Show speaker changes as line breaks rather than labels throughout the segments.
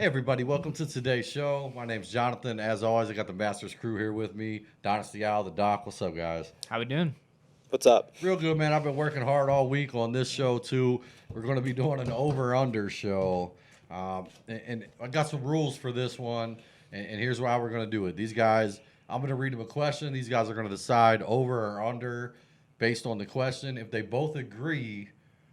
Hey everybody, welcome to today's show. My name's Jonathan. As always, I got the Masters crew here with me. Dynasty Al, the Doc. What's up, guys?
How we doing?
What's up?
Real good, man. I've been working hard all week on this show too. We're going to be doing an over/under show, and I got some rules for this one. And here's how we're going to do it. These guys, I'm going to read them a question. These guys are going to decide over or under based on the question. If they both agree,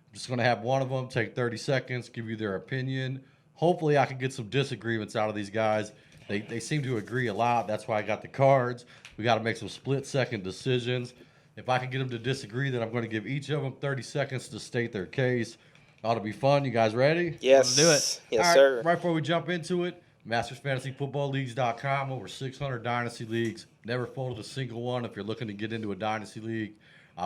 I'm just going to have one of them take 30 seconds, give you their opinion. Hopefully, I can get some disagreements out of these guys. They seem to agree a lot. That's why I got the cards. We got to make some split-second decisions. If I can get them to disagree, then I'm going to give each of them 30 seconds to state their case. Ought to be fun. You guys ready?
Yes.
Let's do it.
Yes,
All right,
sir.
right before we jump into it, MastersFantasyFootballLeagues.com, over 600 Dynasty Leagues. Never folded a single one if you're looking to get into a Dynasty League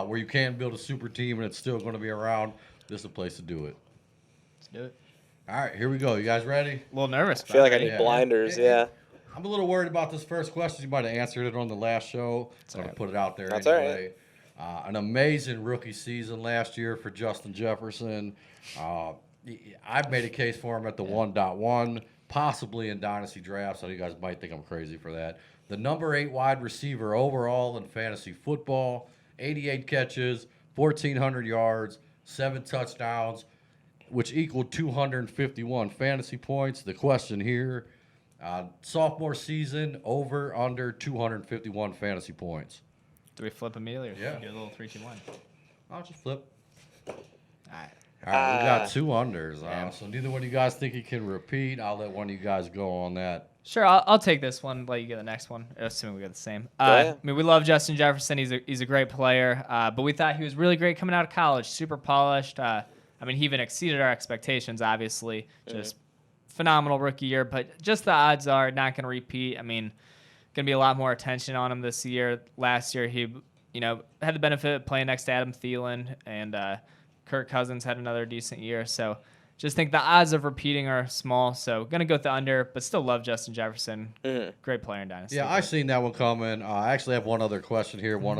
where you can build a super team and it's still going to be around. This is the place to do it.
Let's do it.
All right, here we go. You guys ready?
A little nervous.
I feel like I
but
need
Yeah.
blinders. Yeah.
I'm a little worried about this first question. You might have answered it on the last show. I'm going to put it out there
That's all
anyway. An amazing rookie season last year for Justin Jefferson. I've made a case for him at the 1.1, possibly in Dynasty drafts. So you guys might think I'm crazy for that. The number 8 wide receiver overall in fantasy football, 88 catches, 1,400 yards, 7 touchdowns, which equaled 251 fantasy points. The question here, sophomore season, over, under 251 fantasy points.
do we flip immediately or should
Yeah.
we do a little 3-2-1?
I'll just flip.
All right.
All right, we got 2 unders.
Yeah.
So neither one of you guys think he can repeat. I'll let one of you guys go on that.
Sure, I'll take this one. Let you get the next one, assuming we get the same.
Yeah.
I mean, we love Justin Jefferson. He's a great player, but we thought he was really great coming out of college. Super polished. I mean, he even exceeded our expectations. Obviously, just phenomenal rookie year. But just the odds are not going to repeat. I mean, going to be a lot more attention on him this year. Last year, he had the benefit of playing next to Adam Thielen, and Kirk Cousins had another decent year. So just think the odds of repeating are small. So going to go with the under, but still love Justin Jefferson. Great player in Dynasty.
Yeah, I seen that one coming. I actually have one other question here. One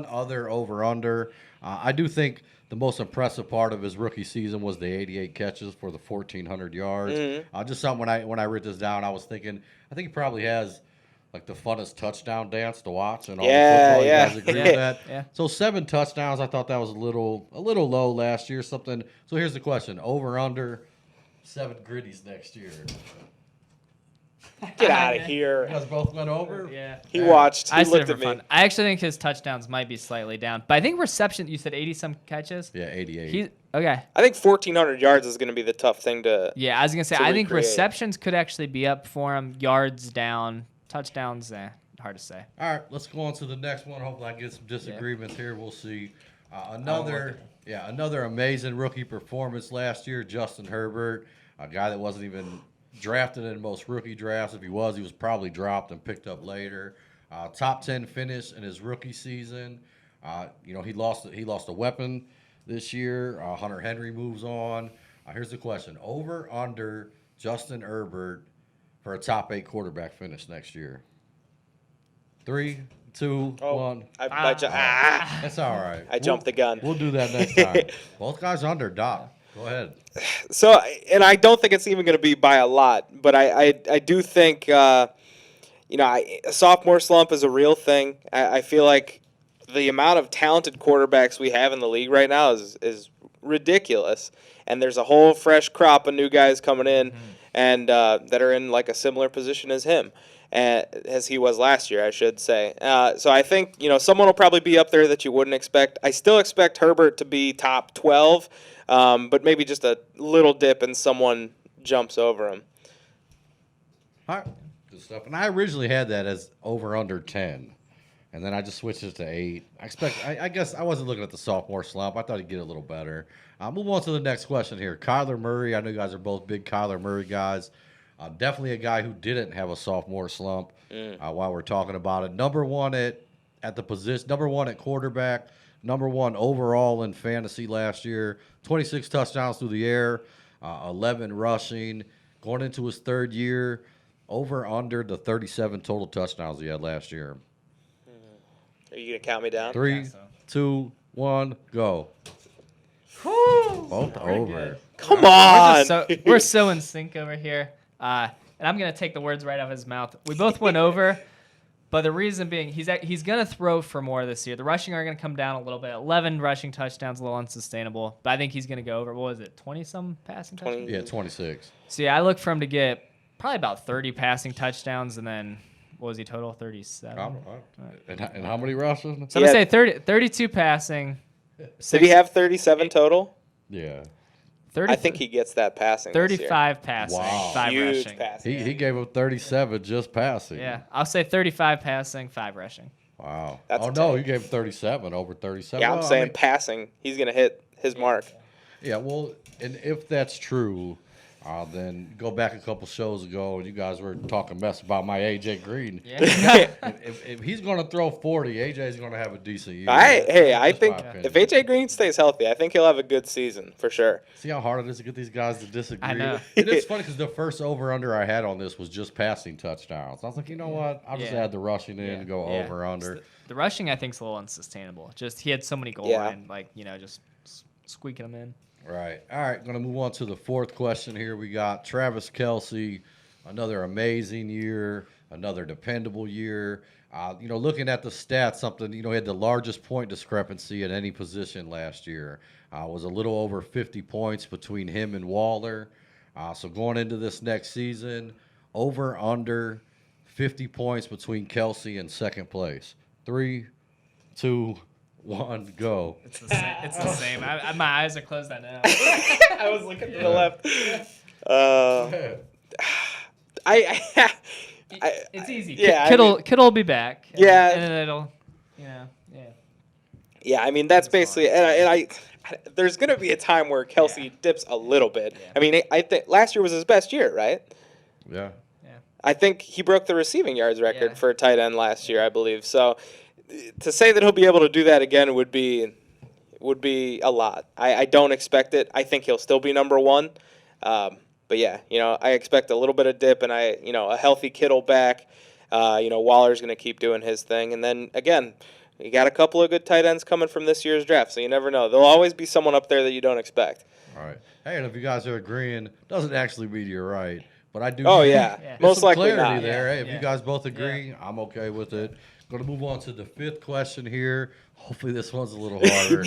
other over/under. I do think the most impressive part of his rookie season was the 88 catches for the 1,400 yards. Just something when I wrote this down, I was thinking, I think he probably has like the funnest touchdown dance to watch in all
Yeah,
of football.
yeah.
You guys agree with that?
Yeah.
So 7 touchdowns, I thought that was a little low last year. Something. So here's the question: over/under 7 gritties next year.
Get out of
You
here.
guys both went over.
Yeah.
He watched. He
I said
looked
it for
at me.
fun. I actually think his touchdowns might be slightly down, but I think reception. You said 80-some catches.
Yeah, 88.
He okay.
I think 1,400 yards is going to be the tough thing to.
Yeah, I was gonna say
to
I think
recreate.
receptions could actually be up for him. Yards down, touchdowns, hard to say.
All right, let's go on to the next one. Hopefully, I get some disagreements here. We'll see. Another amazing rookie performance last year. Justin Herbert, a guy that wasn't even drafted in most rookie drafts. If he was probably dropped and picked up later. Top 10 finish in his rookie season. He lost a weapon this year. Hunter Henry moves on. Here's the question: over under Justin Herbert for a top 8 quarterback finish next year. 3, 2, 1. That's all right.
I jumped the gun.
We'll do that next time. Both guys under. Doc, go ahead.
So, and I don't think it's even going to be by a lot, but I do think, a sophomore slump is a real thing. I feel like the amount of talented quarterbacks we have in the league right now is ridiculous, and there's a whole fresh crop of new guys coming in, and that are in like a similar position as him. As he was last year, I should say. So I think, someone will probably be up there that you wouldn't expect. I still expect Herbert to be top 12, but maybe just a little dip and someone jumps over him.
All right, good stuff. And I originally had that as over under 10, and then I just switched it to 8. I guess I wasn't looking at the sophomore slump. I thought he'd get a little better. Move on to the next question here. Kyler Murray. I know you guys are both big Kyler Murray guys. Definitely a guy who didn't have a sophomore slump. While we're talking about it, number one at the position, number 1 at quarterback, number 1 overall in fantasy last year. 26 touchdowns through the air, 11 rushing. Going into his 3rd year, over under the 37 total touchdowns he had last year.
Are you going to count me down?
3, 2, 1, go. Both over.
Come on.
We're so in sync over here. And I'm gonna take the words right out of his mouth. We both went over, but the reason being he's gonna throw for more this year. The rushing are gonna come down a little bit. 11 rushing touchdowns, a little unsustainable. But I think he's gonna go over. What was it? 20-some passing touchdowns?
Yeah, 26.
So yeah, I look for him to get probably about 30 passing touchdowns, and then what was he total? 37.
And how many rushes?
So I'm gonna say 32 passing.
Did he have 37 total?
Yeah.
30,
I think he gets that passing.
35 passing,
Wow.
5
Huge
rushing.
passing.
He gave up 37 just passing.
Yeah, I'll say 35 passing, 5 rushing.
Wow.
That's
oh,
a
no,
take.
you gave 37, over 37.
Yeah, I'm
Well, I
saying
mean,
passing. He's going to hit his mark.
yeah, well, and if that's true, then go back a couple shows ago, and you guys were talking mess about my A.J. Green.
Yeah.
If he's going to throw 40, A.J.'s going to have a decent year.
I
That's
think
my opinion.
if A.J. Green stays healthy, I think he'll have a good season for sure.
See how hard it is to get these guys to disagree?
I know.
And it's funny because the first over-under I had on this was just passing touchdowns. I was like, you know what? I'll just
Yeah.
add the rushing in and go
Yeah.
over-under.
The rushing, I think, is a little unsustainable. Just he had so many goal
Yeah.
line, just squeaking them in.
Right. All right. Going to move on to the fourth question here. We got Travis Kelsey, another amazing year, another dependable year. Looking at the stats, something, he had the largest point discrepancy at any position last year. Was a little over 50 points between him and Waller. So going into this next season, over, under 50 points between Kelsey and second place. 3, 2, 1, go.
It's the same. It's the same. My eyes are closed. I know.
I was looking to the left.
It's easy.
Yeah,
Kittle will be back.
Yeah.
And it'll, yeah.
Yeah, I mean that's basically, and I there's gonna be a time where Kelsey dips a little bit.
Yeah.
I mean, I think last year was his best year, right?
Yeah.
I think he broke the receiving yards record
Yeah.
for a tight end last year, I believe. So to say that he'll be able to do that again would be a lot. I don't expect it. I think he'll still be number one. But yeah, I expect a little bit of dip and a healthy Kittle back. Waller's going to keep doing his thing. And then again, you got a couple of good tight ends coming from this year's draft, so you never know. There'll always be someone up there that you don't expect.
All right. Hey, and if you guys are agreeing, doesn't actually mean you're right. But I do.
Oh, yeah.
Yeah.
There's
Most
some
likely
clarity
not.
there. Hey, if
Yeah.
you guys both agree, I'm okay with it. Going to move on to the fifth question here. Hopefully this one's a little harder.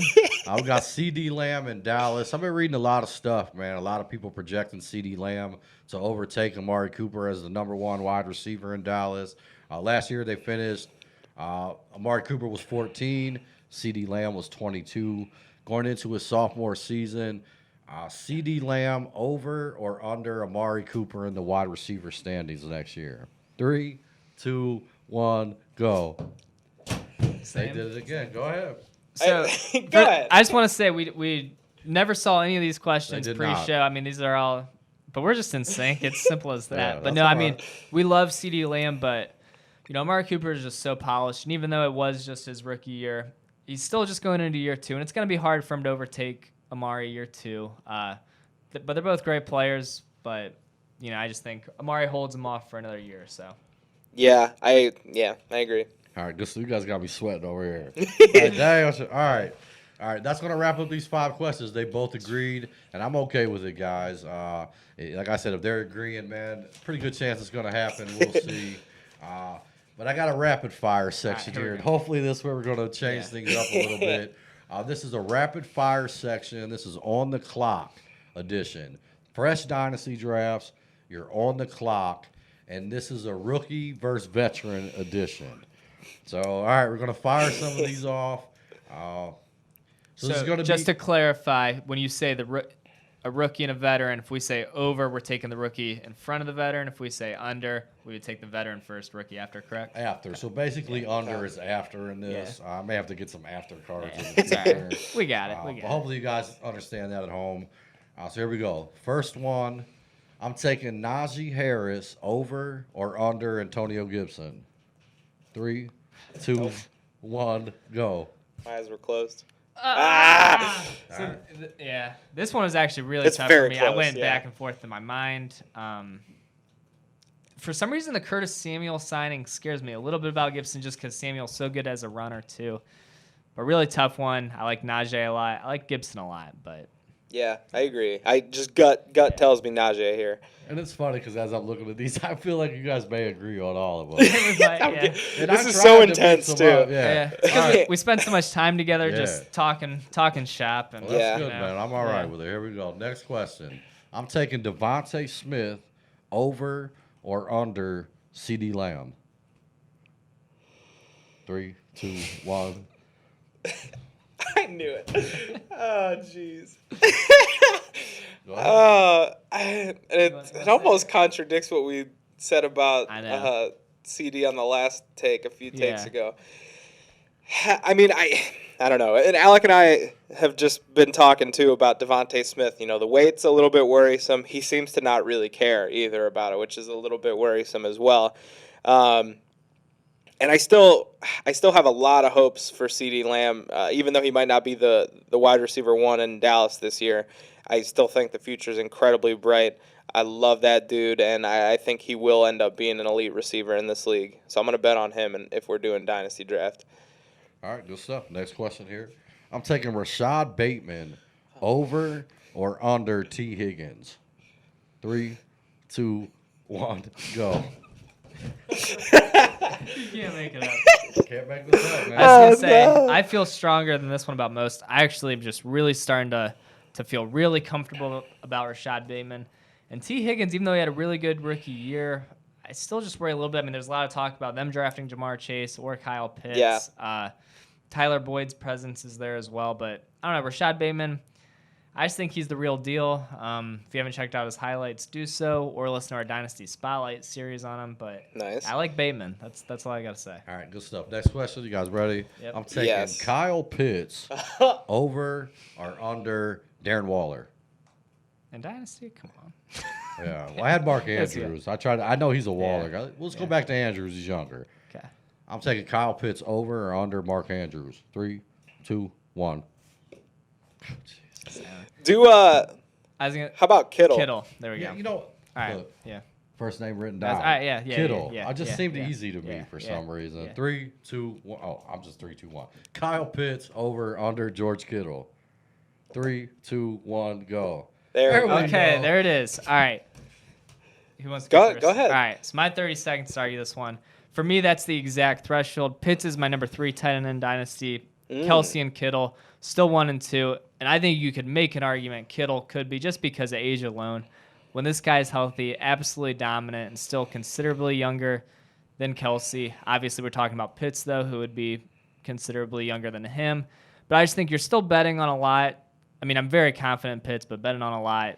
I've got CD Lamb in Dallas. I've been reading a lot of stuff, man. A lot of people projecting CD Lamb to overtake Amari Cooper as the number one wide receiver in Dallas. Last year they finished. Amari Cooper was 14. CD Lamb was 22. Going into his sophomore season, CD Lamb over or under Amari Cooper in the wide receiver standings next year. 3, 2, 1, go. They did it again. Go ahead.
So
Go ahead.
I just want to say we never saw any of these questions
They did
pre-show.
not.
I mean, these are all, but we're just in sync. It's simple as that.
Yeah,
but
that's
no,
all
I mean,
right.
we love CD Lamb, but Amari Cooper is just so polished, and even though it was just his rookie year, he's still just going into year 2, and it's going to be hard for him to overtake Amari year 2. But they're both great players, but I just think Amari holds him off for another year or so.
Yeah, I agree.
All right, you guys got me sweating over here. All right. That's gonna wrap up these 5 questions. They both agreed, and I'm okay with it, guys. Like I said, if they're agreeing, man, pretty good chance it's gonna happen. We'll see. But I got a rapid fire section
here we
here, and
go.
hopefully this is where we're gonna change things up a little bit. This is a rapid fire section. This is on the clock edition. Fresh dynasty drafts. You're on the clock, and this is a rookie versus veteran edition. So, all right, we're going to fire some of these off. So this is going
just to clarify, when you say a rookie and a veteran, if we say over, we're taking the rookie in front of the veteran. If we say under, we would take the veteran first, rookie after, correct?
after. So basically under is after in this.
Yeah.
I may have to get some after cards in the
It's all
future.
right. We got it.
But hopefully you guys understand that at home. So here we go. First one, I'm taking Najee Harris over or under Antonio Gibson. 3, 2, 1, go.
My eyes were closed.
This one was actually really
It's
tough
very
for me. I
close,
went
yeah.
back and forth in my mind. For some reason, the Curtis Samuel signing scares me a little bit about Gibson just because Samuel's so good as a runner, too. But really tough one. I like Najee a lot. I like Gibson a lot, but
Yeah, I agree. I just gut tells me Najee here.
And it's funny because as I'm looking at these, I feel like you guys may agree on all of them.
yeah.
And
This
I
is
tried
so
to mix
intense
them
too.
up,
Yeah,
Yeah.
because
All right.
we spent so much time together
Yeah.
just talking shop. And
Well, that's
Yeah.
good, man. I'm all right with it. Here we go. Next question. I'm taking Devontae Smith over or under CD Lamb. 3, 2, 1.
I knew it. Oh, jeez.
Go ahead.
It almost contradicts what we said about
I know.
CD on the last take a few takes
Yeah.
ago. I mean, I don't know. And Alec and I have just been talking, too, about Devontae Smith. You know, the weight's a little bit worrisome. He seems to not really care either about it, which is a little bit worrisome as well. And I still have a lot of hopes for CeeDee Lamb, even though he might not be the wide receiver 1 in Dallas this year. I still think the future is incredibly bright. I love that dude, and I think he will end up being an elite receiver in this league. So I'm going to bet on him and if we're doing Dynasty Draft.
All right, good stuff. Next question here. I'm taking Rashad Bateman over or under T. Higgins. 3, 2, 1, go.
You can't make it up.
Can't make this up, man.
I was gonna say,
no.
I feel stronger than this one about most. I actually am just really starting to feel really comfortable about Rashad Bateman. And T. Higgins, even though he had a really good rookie year, I still just worry a little bit. I mean, there's a lot of talk about them drafting Jamar Chase or Kyle Pitts.
Yeah.
Tyler Boyd's presence is there as well. But I don't know, Rashad Bateman, I just think he's the real deal. If you haven't checked out his highlights, do so, or listen to our Dynasty Spotlight series on him. But
Nice.
I like Bateman. That's all I got to say.
All right, good stuff. Next question. You guys ready?
Yep.
I'm taking
Yes.
Kyle Pitts over or under Darren Waller.
And Dynasty, come on.
Yeah. Well, I had Mark
Yes,
Andrews. I know he's a Waller
Yeah.
guy. Let's go back to Andrews. He's younger.
Okay.
I'm taking Kyle Pitts over or under Mark Andrews. 3, 2, 1.
Do
I was gonna
how about Kittle?
Kittle. There we
Yeah,
go.
you know,
All right.
look,
Yeah.
first name written
That's-
down.
all right, yeah,
Kittle.
yeah,
I just
yeah,
seemed
yeah,
easy to me
yeah,
for
yeah,
some reason.
yeah.
3, 2, 1. Oh, I'm just 3, 2, 1. Kyle Pitts over under George Kittle. 3, 2, 1, go.
There we go.
Okay,
go.
there it is. All right. Who wants to
Go-
first?
go ahead.
All right. So my 30 seconds to argue this one. For me, that's the exact threshold. Pitts is my number 3 tight end in Dynasty. Kelsey and Kittle still 1 and 2. And I think you could make an argument Kittle could be just because of age alone. When this guy's healthy, absolutely dominant, and still considerably younger than Kelsey. Obviously, we're talking about Pitts, though, who would be considerably younger than him. But I just think you're still betting on a lot. I mean, I'm very confident in Pitts, but betting on a lot.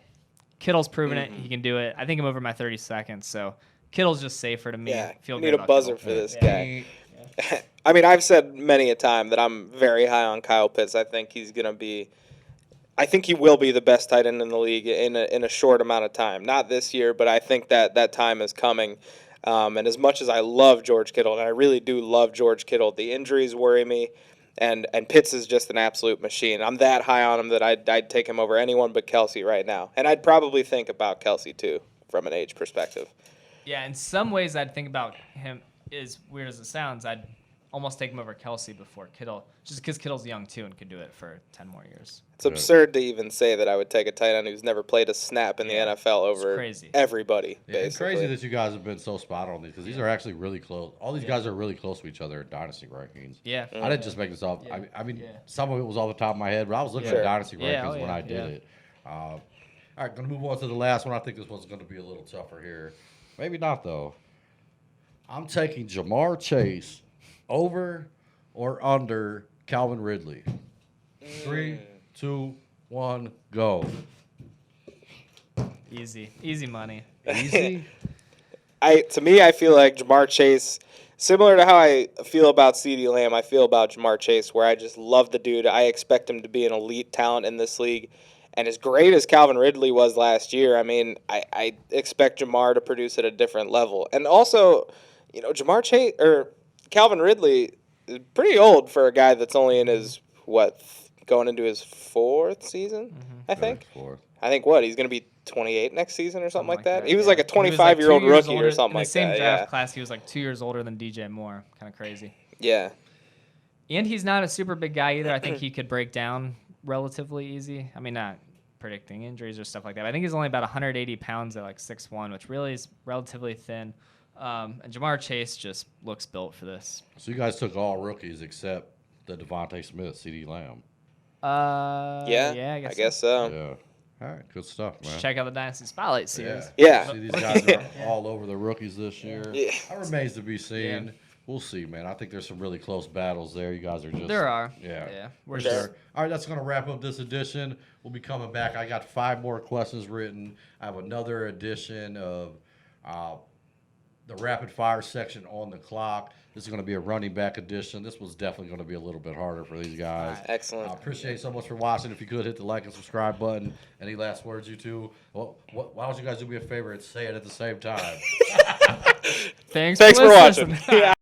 Kittle's proven it. He can do it. I think I'm over my 30 seconds, so Kittle's just safer to me.
Yeah,
Feel
you
good
need a
about
buzzer
Kittle.
for this
Yeah.
guy. I mean, I've said many a time that I'm very high on Kyle Pitts. I think he's going to be – I think he will be the best tight end in the league in a short amount of time. Not this year, but I think that time is coming. And as much as I love George Kittle, and I really do love George Kittle, the injuries worry me. And Pitts is just an absolute machine. I'm that high on him that I'd take him over anyone but Kelsey right now. And I'd probably think about Kelsey, too, from an age perspective.
Yeah, in some ways I'd think about him, as weird as it sounds, I'd almost take him over Kelsey before Kittle, just because Kittle's young, too, and could do it for 10 more years.
It's absurd to even say that I would take a tight end who's never played a snap in
Yeah,
the NFL over
crazy.
everybody,
Yeah, it's
basically.
crazy that you guys have been so spot on these because these are actually really close. All these guys are really close to each other in dynasty rankings.
Yeah.
I didn't just make this up.
Yeah.
I mean,
Yeah.
some of it was off the top of my head, but I was looking
Sure.
at dynasty
Yeah,
rankings
oh,
when
yeah,
I did
yeah.
it. All right, going to move on to the last one. I think this one's going to be a little tougher here. Maybe not, though. I'm taking Jamar Chase over or under Calvin Ridley. 3, 2, 1, go.
Easy money.
Easy.
To me, I feel like Jamar Chase, similar to how I feel about CeeDee Lamb, I feel about Jamar Chase, where I just love the dude. I expect him to be an elite talent in this league. And as great as Calvin Ridley was last year, I mean, I expect Jamar to produce at a different level. And also, you know, Jamar Chase or Calvin Ridley is pretty old for a guy that's only in his going into his 4th season, I think.
Fourth.
I think he's going to be 28 next season or something like that. He was
yeah.
like a
He was
25-year-old
2 years
rookie
older-
or something
in
like
the same
that.
draft class, he was like 2 years older than DJ Moore. Kind of crazy.
Yeah.
And he's not a super big guy either. I think he could break down relatively easy. I mean, not predicting injuries or stuff like that. I think he's only about 180 pounds at like 6'1", which really is relatively thin. And Jamar Chase just looks built for this.
So you guys took all rookies except the Devontae Smith, CD Lamb.
Yeah,
I guess so.
Yeah. All right, good stuff, man.
Check out the Dynasty Spotlight series.
Yeah.
See, these guys are all over the rookies this year.
Yeah.
That remains to be seen.
Yeah.
We'll see, man. I think there's some really close battles there. You guys are just
There are.
Yeah.
We're
For
just
sure. All right, that's going to wrap up this edition. We'll be coming back. I got 5 more questions written. I have another edition of the rapid fire section on the clock. This is going to be a running back edition. This was definitely going to be a little bit harder for these guys.
Excellent.
I appreciate you so much for watching. If you could hit the like and subscribe button. Any last words, you two? Well, why don't you guys do me a favor and say it at the same time?
Thanks
Thanks for watching.
listening.